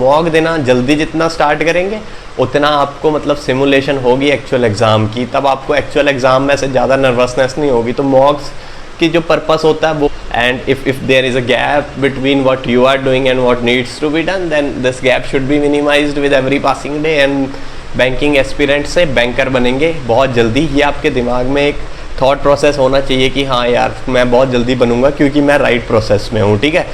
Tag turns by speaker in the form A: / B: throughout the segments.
A: Mock देना जल्दी जितना स्टार्ट करेंगे उतना आपको मतलब सिमुलेशन होगी एक्चुअल एग्ज़ाम की, तब आपको एक्चुअल एग्ज़ाम में से ज़्यादा नर्वसनेस नहीं होगी। तो मॉक्स की जो पर्पस होता है वो, and if there is a gap between what you are doing and what needs to be done, then this gap should be minimized with every passing day, and banking aspirant से banker बनेंगे बहुत जल्दी। ये आपके दिमाग में एक thought process होना चाहिए कि हाँ यार मैं बहुत जल्दी बनूंगा क्योंकि मैं राइट प्रोसेस में हूँ, ठीक है।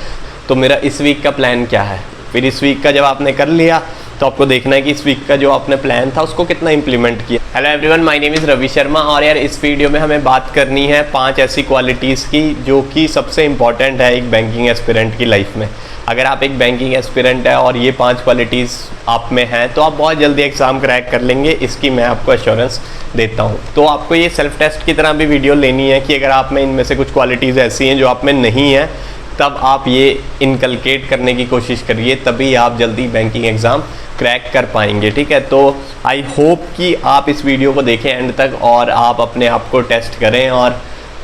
A: तो मेरा इस वीक का प्लान क्या है, फिर इस वीक का जब आपने कर लिया तो आपको देखना है कि इस वीक का जो आपने प्लान था उसको कितना इंप्लीमेंट किया। Hello everyone, my name is Ravi Sharma, और यार इस वीडियो में हमें बात करनी है 5 ऐसी क्वालिटीज़ की जो कि सबसे इंपॉर्टेंट है एक बैंकिंग एस्पिरेंट की लाइफ में। अगर आप एक बैंकिंग एस्पिरेंट है और ये 5 क्वालिटीज़ आप में हैं तो आप बहुत जल्दी एग्ज़ाम क्रैक कर लेंगे, इसकी मैं आपको एश्योरेंस देता हूँ। तो आपको ये सेल्फ टेस्ट की तरह भी वीडियो लेनी है कि अगर आप में इनमें से कुछ क्वालिटीज़ ऐसी हैं जो आप में नहीं है, तब आप ये इनकलकेट करने की कोशिश करिए, तभी आप जल्दी बैंकिंग एग्ज़ाम क्रैक कर पाएंगे, ठीक है। तो आई होप कि आप इस वीडियो को देखें एंड तक और आप अपने आप को टेस्ट करें और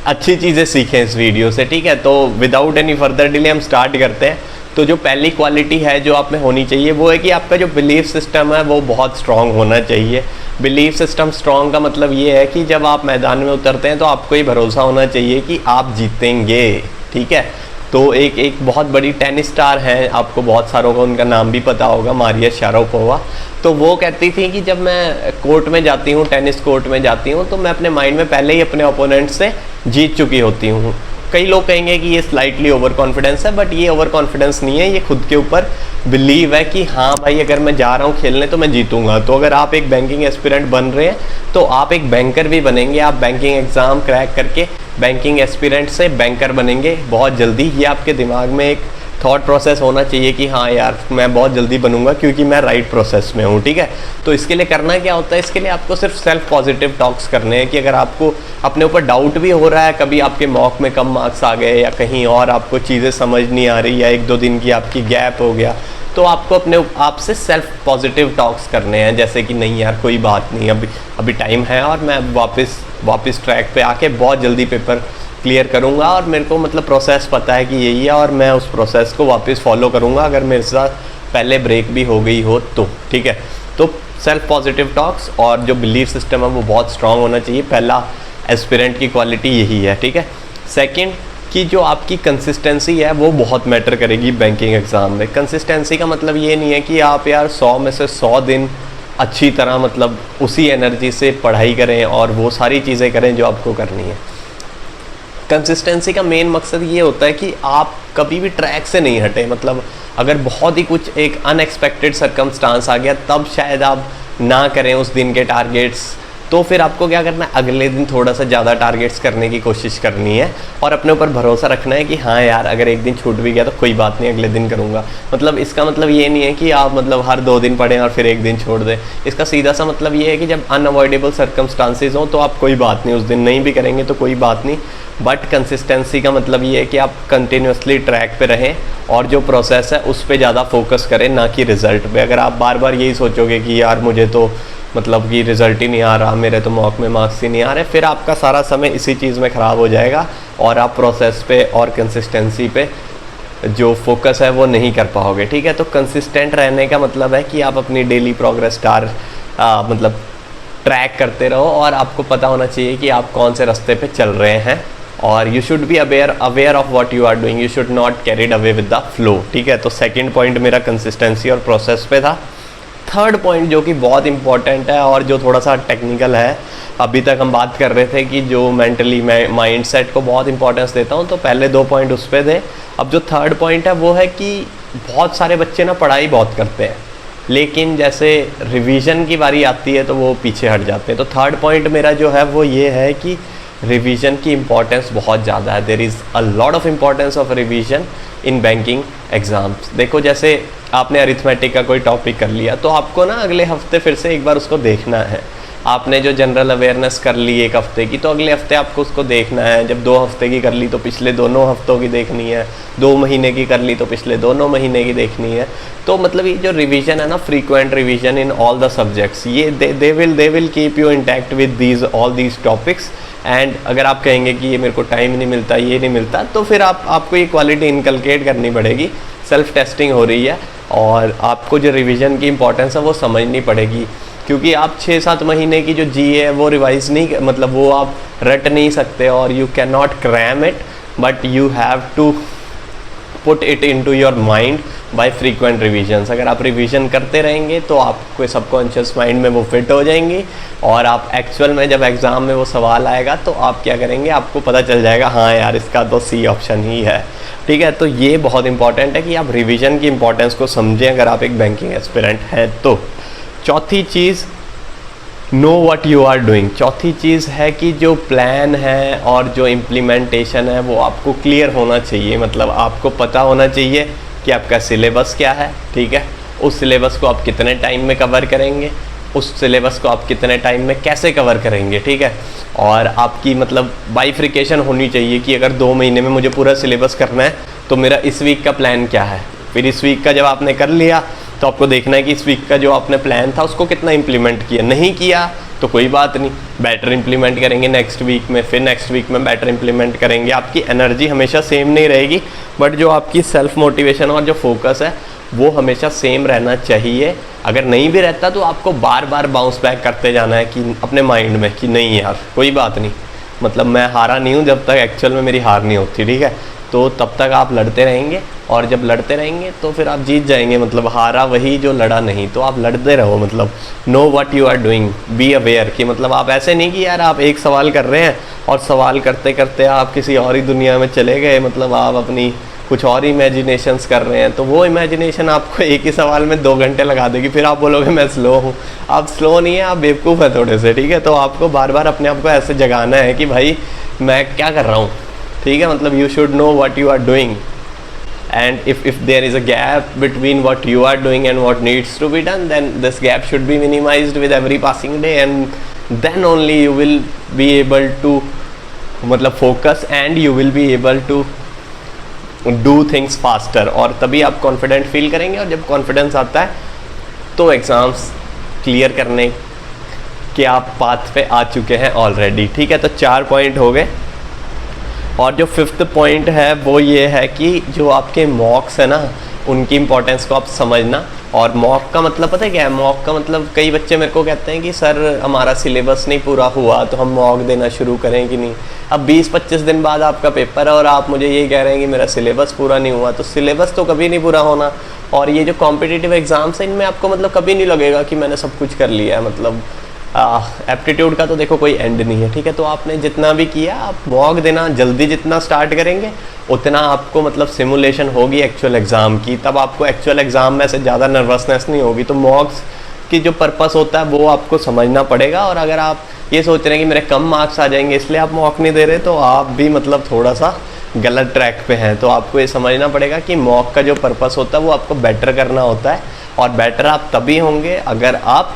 A: अच्छी चीज़ें सीखें इस वीडियो से, ठीक है। तो विदाउट एनी फर्दर डिले हम स्टार्ट करते हैं। तो जो पहली क्वालिटी है जो आप में होनी चाहिए वो है कि आपका जो बिलीफ सिस्टम है वो बहुत स्ट्रॉन्ग होना चाहिए। बिलीफ सिस्टम स्ट्रॉन्ग का मतलब ये है कि जब आप मैदान में उतरते हैं तो आपको ये भरोसा होना चाहिए कि आप जीतेंगे, ठीक है। तो एक बहुत बड़ी टेनिस स्टार हैं, आपको बहुत सारों को उनका नाम भी पता होगा, मारिया शारापोवा। तो वो कहती थी कि जब मैं कोर्ट में जाती हूँ, टेनिस कोर्ट में जाती हूँ, तो मैं अपने माइंड में पहले ही अपने ओपोनेंट से जीत चुकी होती हूँ। कई लोग कहेंगे कि ये स्लाइटली ओवर कॉन्फिडेंस है, बट ये ओवर कॉन्फिडेंस नहीं है, ये खुद के ऊपर बिलीव है कि हाँ भाई अगर मैं जा रहा हूँ खेलने तो मैं जीतूंगा। तो अगर आप एक बैंकिंग एस्पिरेंट बन रहे हैं तो आप एक बैंकर भी बनेंगे, आप बैंकिंग एग्ज़ाम क्रैक करके बैंकिंग एस्पिरेंट से बैंकर बनेंगे बहुत जल्दी। ये आपके दिमाग में एक थॉट प्रोसेस होना चाहिए कि हाँ यार मैं बहुत जल्दी बनूंगा क्योंकि मैं राइट प्रोसेस में हूँ, ठीक है। तो इसके लिए करना क्या होता है, इसके लिए आपको सिर्फ सेल्फ पॉजिटिव टॉक्स करने हैं कि अगर आपको अपने ऊपर डाउट भी हो रहा है, कभी आपके मॉक में कम मार्क्स आ गए या कहीं और आपको चीज़ें समझ नहीं आ रही या 1-2 दिन की आपकी गैप हो गया, तो आपको अपने आप से सेल्फ पॉजिटिव टॉक्स करने हैं, जैसे कि नहीं यार कोई बात नहीं, अभी टाइम है और मैं वापस ट्रैक पे आके बहुत जल्दी पेपर क्लियर करूँगा और मेरे को मतलब प्रोसेस पता है कि यही है और मैं उस प्रोसेस को वापस फॉलो करूँगा अगर मेरे साथ पहले ब्रेक भी हो गई हो तो, ठीक है। तो सेल्फ पॉजिटिव टॉक्स और जो बिलीफ सिस्टम है वो बहुत स्ट्रांग होना चाहिए। पहला एस्पिरेंट की क्वालिटी यही है, ठीक है। सेकंड कि जो आपकी कंसिस्टेंसी है वो बहुत मैटर करेगी बैंकिंग एग्ज़ाम में। कंसिस्टेंसी का मतलब ये नहीं है कि आप यार 100 में से 100 दिन अच्छी तरह मतलब उसी एनर्जी से पढ़ाई करें और वो सारी चीज़ें करें जो आपको करनी है। कंसिस्टेंसी का मेन मकसद ये होता है कि आप कभी भी ट्रैक से नहीं हटे। मतलब अगर बहुत ही कुछ एक अनएक्सपेक्टेड सर्कमस्टांस आ गया तब शायद आप ना करें उस दिन के टारगेट्स, तो फिर आपको क्या करना है, अगले दिन थोड़ा सा ज़्यादा टारगेट्स करने की कोशिश करनी है और अपने ऊपर भरोसा रखना है कि हाँ यार अगर एक दिन छूट भी गया तो कोई बात नहीं, अगले दिन करूँगा। मतलब इसका मतलब ये नहीं है कि आप मतलब हर 2 दिन पढ़ें और फिर एक दिन छोड़ दें। इसका सीधा सा मतलब ये है कि जब अनअवॉइडेबल सर्कमस्टांसेस हों तो आप कोई बात नहीं, उस दिन नहीं भी करेंगे तो कोई बात नहीं। बट कंसिस्टेंसी का मतलब ये है कि आप कंटिन्यूसली ट्रैक पे रहें और जो प्रोसेस है उस पर ज़्यादा फोकस करें, ना कि रिज़ल्ट पे। अगर आप बार बार यही सोचोगे कि यार मुझे तो मतलब कि रिज़ल्ट ही नहीं आ रहा, मेरे तो मॉक में मार्क्स ही नहीं आ रहे, फिर आपका सारा समय इसी चीज़ में ख़राब हो जाएगा और आप प्रोसेस पे और कंसिस्टेंसी पे जो फोकस है वो नहीं कर पाओगे, ठीक है। तो कंसिस्टेंट रहने का मतलब है कि आप अपनी डेली प्रोग्रेस मतलब ट्रैक करते रहो और आपको पता होना चाहिए कि आप कौन से रास्ते पे चल रहे हैं और you should be aware of what you are doing, you should not carried away with the flow, ठीक है। तो सेकंड पॉइंट मेरा कंसिस्टेंसी और प्रोसेस पे था। थर्ड पॉइंट जो कि बहुत इंपॉर्टेंट है और जो थोड़ा सा टेक्निकल है, अभी तक हम बात कर रहे थे कि जो मेंटली मैं माइंड सेट को बहुत इंपॉर्टेंस देता हूँ, तो पहले 2 पॉइंट उस पर थे। अब जो थर्ड पॉइंट है वो है कि बहुत सारे बच्चे ना पढ़ाई बहुत करते हैं लेकिन जैसे रिवीजन की बारी आती है तो वो पीछे हट जाते हैं। तो थर्ड पॉइंट मेरा जो है वो ये है कि रिवीजन की इम्पॉर्टेंस बहुत ज़्यादा है। There is a lot of importance of revision in banking exams. देखो जैसे आपने अरिथमेटिक का कोई टॉपिक कर लिया तो आपको ना अगले हफ्ते फिर से एक बार उसको देखना है। आपने जो जनरल अवेयरनेस कर ली 1 हफ्ते की, तो अगले हफ्ते आपको उसको देखना है। जब 2 हफ्ते की कर ली तो पिछले दोनों हफ्तों की देखनी है, 2 महीने की कर ली तो पिछले दोनों महीने की देखनी है। तो मतलब ये जो रिवीजन है ना, frequent revision in all the subjects, ये they will keep you intact with all these topics. And अगर आप कहेंगे कि ये मेरे को टाइम नहीं मिलता, ये नहीं मिलता, तो फिर आपको ये क्वालिटी इनकलकेट करनी पड़ेगी। सेल्फ टेस्टिंग हो रही है और आपको जो रिवीजन की इम्पोर्टेंस है वो समझनी पड़ेगी, क्योंकि आप 6-7 महीने की जो जी है वो रिवाइज नहीं, मतलब वो आप रट नहीं सकते, और you can not cram it, but you have to put it into your mind by frequent revisions. अगर आप रिवीजन करते रहेंगे तो आपको सबकॉन्शियस माइंड में वो फिट हो जाएंगी, और आप एक्चुअल में जब एग्ज़ाम में वो सवाल आएगा तो आप क्या करेंगे, आपको पता चल जाएगा हाँ यार इसका तो सी ऑप्शन ही है। ठीक है, तो ये बहुत इंपॉर्टेंट है कि आप रिवीजन की इंपॉर्टेंस को समझें अगर आप एक बैंकिंग एस्पिरेंट है तो। चौथी चीज़, know what you are doing. चौथी चीज़ है कि जो प्लान है और जो इम्प्लीमेंटेशन है वो आपको क्लियर होना चाहिए, मतलब आपको पता होना चाहिए कि आपका सिलेबस क्या है। ठीक है, उस सिलेबस को आप कितने टाइम में कवर करेंगे, उस सिलेबस को आप कितने टाइम में कैसे कवर करेंगे। ठीक है, और आपकी मतलब बाइफ्रिकेशन होनी चाहिए कि अगर 2 महीने में मुझे पूरा सिलेबस करना है तो मेरा इस वीक का प्लान क्या है। फिर इस वीक का जब आपने कर लिया तो आपको देखना है कि इस वीक का जो आपने प्लान था उसको कितना इम्प्लीमेंट किया। नहीं किया तो कोई बात नहीं, बेटर इम्प्लीमेंट करेंगे नेक्स्ट वीक में, फिर नेक्स्ट वीक में बेटर इम्प्लीमेंट करेंगे। आपकी एनर्जी हमेशा सेम नहीं रहेगी, बट जो आपकी सेल्फ मोटिवेशन और जो फोकस है वो हमेशा सेम रहना चाहिए। अगर नहीं भी रहता तो आपको बार बार बाउंस बैक करते जाना है कि अपने माइंड में कि नहीं यार कोई बात नहीं, मतलब मैं हारा नहीं हूँ जब तक एक्चुअल में मेरी हार नहीं होती। ठीक है, तो तब तक आप लड़ते रहेंगे, और जब लड़ते रहेंगे तो फिर आप जीत जाएंगे, मतलब हारा वही जो लड़ा नहीं। तो आप लड़ते रहो, मतलब know what you are doing, be aware कि मतलब आप ऐसे नहीं कि यार आप एक सवाल कर रहे हैं और सवाल करते करते आप किसी और ही दुनिया में चले गए, मतलब आप अपनी कुछ और इमेजिनेशंस कर रहे हैं, तो वो इमेजिनेशन आपको एक ही सवाल में 2 घंटे लगा देगी। फिर आप बोलोगे मैं स्लो हूँ। आप स्लो नहीं है, आप बेवकूफ़ है थोड़े से। ठीक है, तो आपको बार बार अपने आप को ऐसे जगाना है कि भाई मैं क्या कर रहा हूँ। ठीक है, मतलब you should know what you are doing, and if there is a gap between what you are doing and what needs to be done, then this gap should be minimized with every passing day, and then only you will be able to मतलब focus and you will be able to do things faster, और तभी आप confident feel करेंगे। और जब confidence आता है तो एग्ज़ाम्स क्लियर करने के आप पाथ पे आ चुके हैं ऑलरेडी। ठीक है, तो 4 पॉइंट हो गए, और जो 5th पॉइंट है वो ये है कि जो आपके मॉक्स है ना उनकी इंपॉर्टेंस को आप समझना। और मॉक का मतलब पता है क्या है? मॉक का मतलब कई बच्चे मेरे को कहते हैं कि सर हमारा सिलेबस नहीं पूरा हुआ तो हम मॉक देना शुरू करें कि नहीं। अब 20-25 दिन बाद आपका पेपर है और आप मुझे ये कह रहे हैं कि मेरा सिलेबस पूरा नहीं हुआ, तो सिलेबस तो कभी नहीं पूरा होना। और ये जो कॉम्पिटिटिव एग्ज़ाम्स हैं इनमें आपको मतलब कभी नहीं लगेगा कि मैंने सब कुछ कर लिया है, मतलब एप्टीट्यूड का तो देखो कोई एंड नहीं है। ठीक है, तो आपने जितना भी किया आप मॉक देना जल्दी जितना स्टार्ट करेंगे उतना आपको मतलब सिमुलेशन होगी एक्चुअल एग्ज़ाम की, तब आपको एक्चुअल एग्ज़ाम में से ज़्यादा नर्वसनेस नहीं होगी। तो मॉक्स की जो पर्पस होता है वो आपको समझना पड़ेगा। और अगर आप ये सोच रहे हैं कि मेरे कम मार्क्स आ जाएंगे इसलिए आप मॉक नहीं दे रहे, तो आप भी मतलब थोड़ा सा गलत ट्रैक पे हैं। तो आपको ये समझना पड़ेगा कि मॉक का जो पर्पस होता है वो आपको बेटर करना होता है, और बेटर आप तभी होंगे अगर आप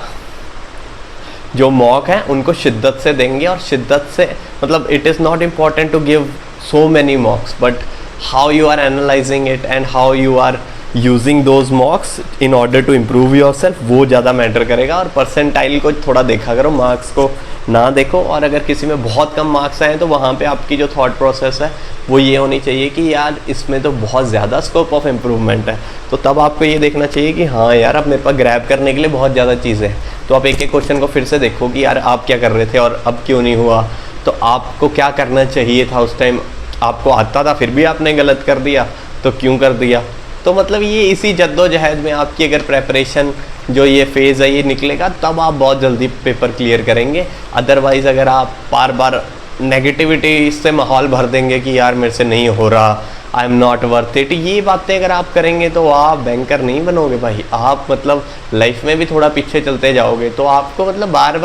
A: जो मॉक हैं उनको शिद्दत से देंगे। और शिद्दत से मतलब it is not important to give so many mocks, but how you are analyzing it and how you are using those mocks in order to improve your self, वो ज़्यादा मैटर करेगा। और परसेंटाइल को थोड़ा देखा करो, मार्क्स को ना देखो। और अगर किसी में बहुत कम मार्क्स आए तो वहाँ पे आपकी जो थॉट प्रोसेस है वो ये होनी चाहिए कि यार इसमें तो बहुत ज़्यादा स्कोप ऑफ इम्प्रूवमेंट है। तो तब आपको ये देखना चाहिए कि हाँ यार अब मेरे पास ग्रैब करने के लिए बहुत ज़्यादा चीज़ें हैं। तो आप एक एक क्वेश्चन को फिर से देखो कि यार आप क्या कर रहे थे और अब क्यों नहीं हुआ, तो आपको क्या करना चाहिए था उस टाइम। आपको आता था फिर भी आपने गलत कर दिया, तो क्यों कर दिया। तो मतलब ये इसी जद्दोजहद में आपकी अगर प्रेपरेशन जो ये फेज़ है ये निकलेगा तब आप बहुत जल्दी पेपर क्लियर करेंगे। अदरवाइज़ अगर आप बार बार नेगेटिविटी से माहौल भर देंगे कि यार मेरे से नहीं हो रहा, I am not worth it, ये बातें अगर आप करेंगे तो आप बैंकर नहीं बनोगे भाई। आप मतलब लाइफ में भी थोड़ा पीछे चलते जाओगे। तो आपको मतलब बार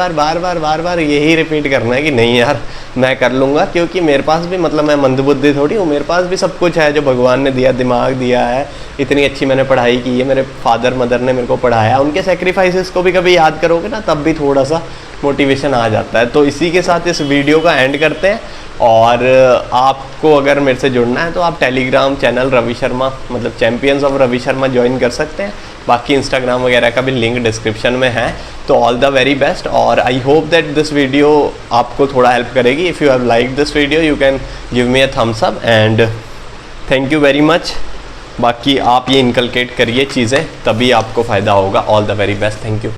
A: बार यही रिपीट करना है कि नहीं यार मैं कर लूँगा, क्योंकि मेरे पास भी मतलब मैं मंदबुद्धि थोड़ी हूँ, मेरे पास भी सब कुछ है जो भगवान ने दिया, दिमाग दिया है, इतनी अच्छी मैंने पढ़ाई की है, मेरे फादर मदर ने मेरे को पढ़ाया, उनके सेक्रीफाइसेस को भी कभी याद करोगे ना तब भी थोड़ा सा मोटिवेशन आ जाता है। तो इसी के साथ इस वीडियो का एंड करते हैं। और आपको अगर मेरे से जुड़ना है तो आप टेलीग्राम चैनल रवि शर्मा मतलब champions of Ravi Sharma join कर सकते हैं। बाकी इंस्टाग्राम वगैरह का भी लिंक डिस्क्रिप्शन में है। तो ऑल द वेरी बेस्ट, और I hope that this video आपको थोड़ा हेल्प करेगी। If you have like this video you can give me a thumbs up, and thank you very much बाकी आप ये इनकलकेट करिए चीज़ें, तभी आपको फ़ायदा होगा। All the very best, thank you.